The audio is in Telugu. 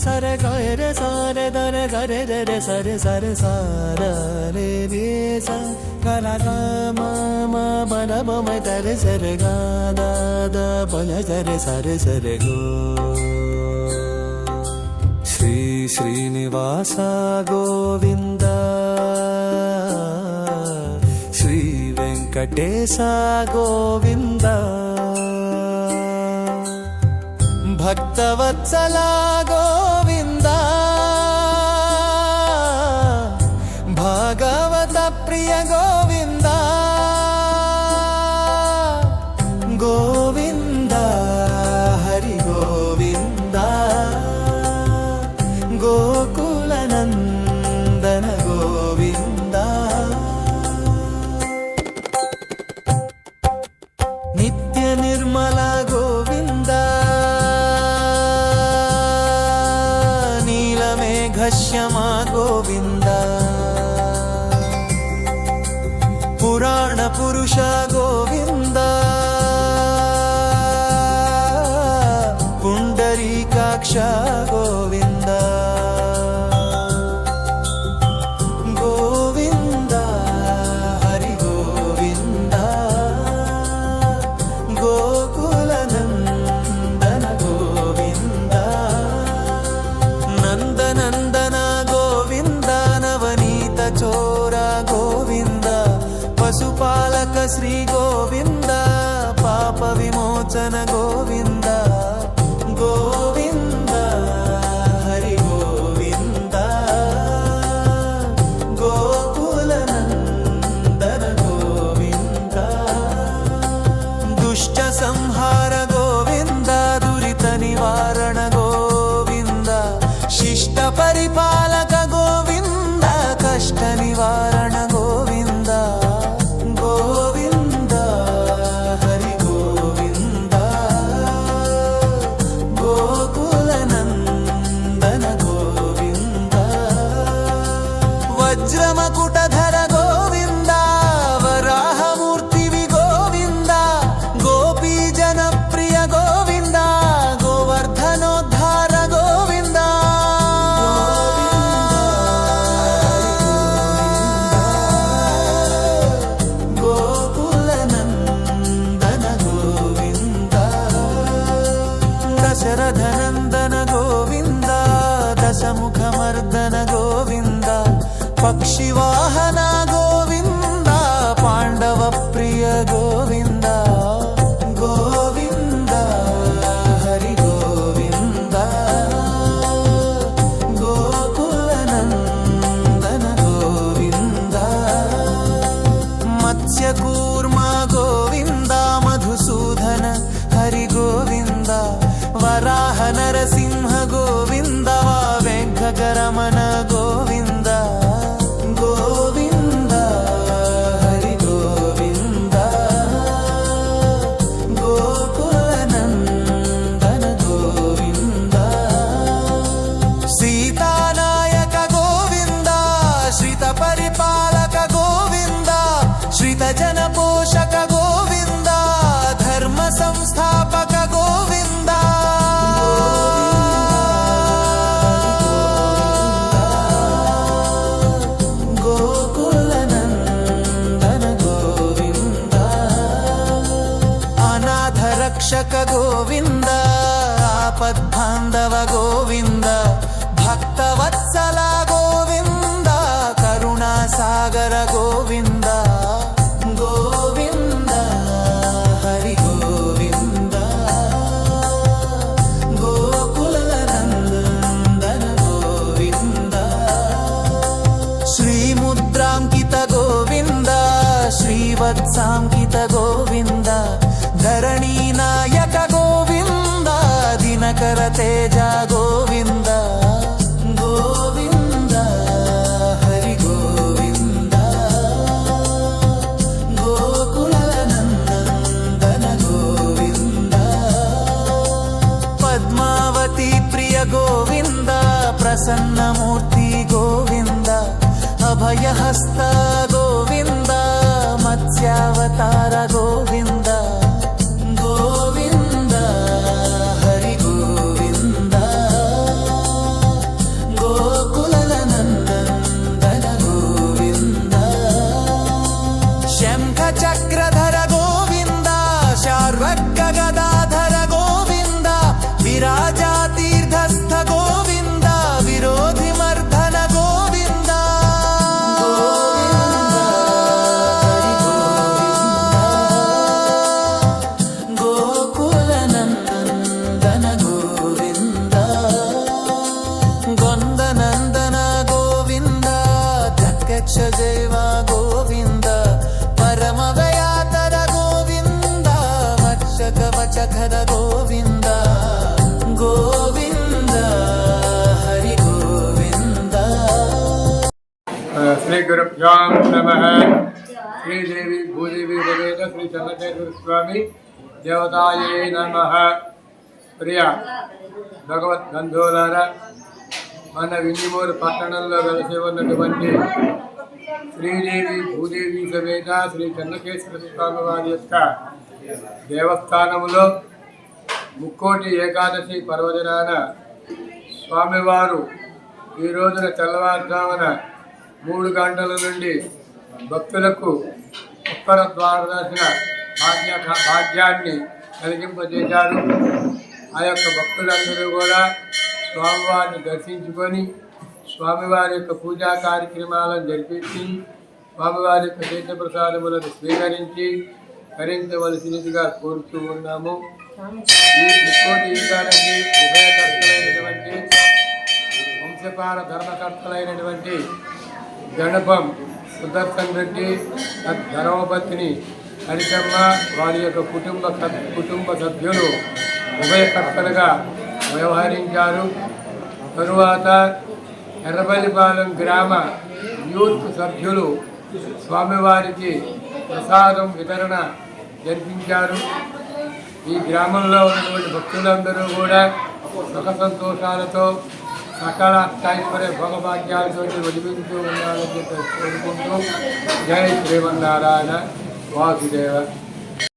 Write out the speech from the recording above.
సర గర సార దర గర దర సర సర సార రే రే స గర గ మ మ బన బ మ దర సర గ ద ద బన సర సర సర గో. శ్రీ శ్రీనివాస గోవింద శ్రీ వెంకటేశ గోవింద భక్తవత్సల గోవింద భాగవత ప్రియ గోవింద గోవింద హరి గోవింద గోకుల నందన గోవింద నిత్య నిర్మల గోవింద నీలమేఘశ్యమా గోవింద పురాణ పురుష గోవింద పుండరీకాక్ష గోవింద గోవింద హరి గోవింద గోకుల నందన గోవింద నందనందన గోవింద నవనీత చోర గోవింద పశుపాలక శ్రీ గోవింద పాప విమోచన గోవింద గోవింద హరి గోవింద గోకుల నందన గోవింద దుష్ట సంహార గోవింద దురిత నివారణ గోవింద శిష్ట పరిపాలక గోవింద కష్ట నివారణ గోవింద గోవింద హరి గోవింద గోకుల నందన గోవింద వజ్రమకుటధర గోవింద వరాహమూర్తివి గోవింద గోపీ జనప్రియ గోవింద గోవర్ధనోద్ధార గోవింద గోకుల నందన గోవింద దశరథ నందన గోవింద దశముఖమర్దన గోవింద పక్షివాహన గోవింద పాండవ ప్రియ గోవింద గోవింద హరి గోవింద గోకుల నందన గోవింద మత్స్యకూర్మ గోవింద మధుసూదన హరి గోవింద వరాహ నరసింహ గోవింద వెంకటరమణ గోవింద గోవింద హరి గోవింద గోకుల నందన గోవింద సీతానాయక గోవింద శ్రిత పరిపాలక గోవింద శ్రిత జన పోషక గోవింద ధర్మ సంస్థాపక గోవింద గోకుల నందన గోవింద అనాథ రక్షక గోవింద ఆపద్బాంధవ గోవింద భక్తవత్సల గోవింద కరుణాసాగర గోవింద గోవింద హరి గోవింద గోకుల నందన గోవింద శ్రీముద్రాంకిత గోవింద శ్రీవత్సాంకిత గోవింద ధరణీ నాయక గోవింద దినకర తేజ గోవింద గోవింద హరి గోవింద గోకుల నందన గోవింద పద్మావతి ప్రియ గోవింద ప్రసన్నమూర్తి గోవింద అభయహస్త గోవింద మత్స్యావతార గోవింద గోవింద హరి గోవింద దైవ గోవింద పరమవ్యాతర గోవింద వక్షక వచఖర గోవింద గోవింద హరి గోవింద. శ్రీ గురుభ్యో నమః. శ్రీదేవి భూదేవి సమేత శ్రీ చంద్రశేఖర స్వామి దేవతాయే నమః. ప్రియ భగవద్ బంధువులారా, మన వింజమూరు పట్టణంలో వెలసి ఉన్నటువంటి శ్రీదేవి భూదేవి సమేత శ్రీ చంద్రశేఖర స్వామి వారి యొక్క దేవస్థానములో ముక్కోటి ఏకాదశి పర్వదినాన స్వామివారు ఈ రోజున తెల్లవారుజామున 3 గంటల నుండి భక్తులకు ఉత్తర ద్వారదర్శన భాగ్యాన్ని కలిగింపజేశారు. ఆ యొక్క భక్తులందరూ కూడా స్వామివారిని దర్శించుకొని స్వామివారి యొక్క పూజా కార్యక్రమాలను జరిపించి స్వామివారి యొక్క తీర్థప్రసాదములను స్వీకరించి ధరించవలసినదిగా కోరుతూ ఉన్నాము. ఈ ముక్కోటి ఏకాదశి ఉభయకర్తలైనటువంటి వంశపాల ధర్మకర్తలైనటువంటి గణపం సుదర్శన్ రెడ్డి ధర్మపత్ని హరికమ్మ వారి యొక్క కుటుంబ సభ్యులు ఉభయకర్తలుగా వ్యవహరించారు. తరువాత ఎర్రబల్లిపాలెం గ్రామ యూత్ సభ్యులు స్వామివారికి ప్రసాదం వితరణ జరిపించారు. ఈ గ్రామంలో ఉన్నటువంటి భక్తులందరూ కూడా సుఖ సంతోషాలతో సకల అష్టైశ్వర్య భోగభాగ్యాలతో వెలిపించూ ఉండాలని చెప్పి కోరుకుంటూ జై శ్రీమన్నారాయణ వాసుదేవ.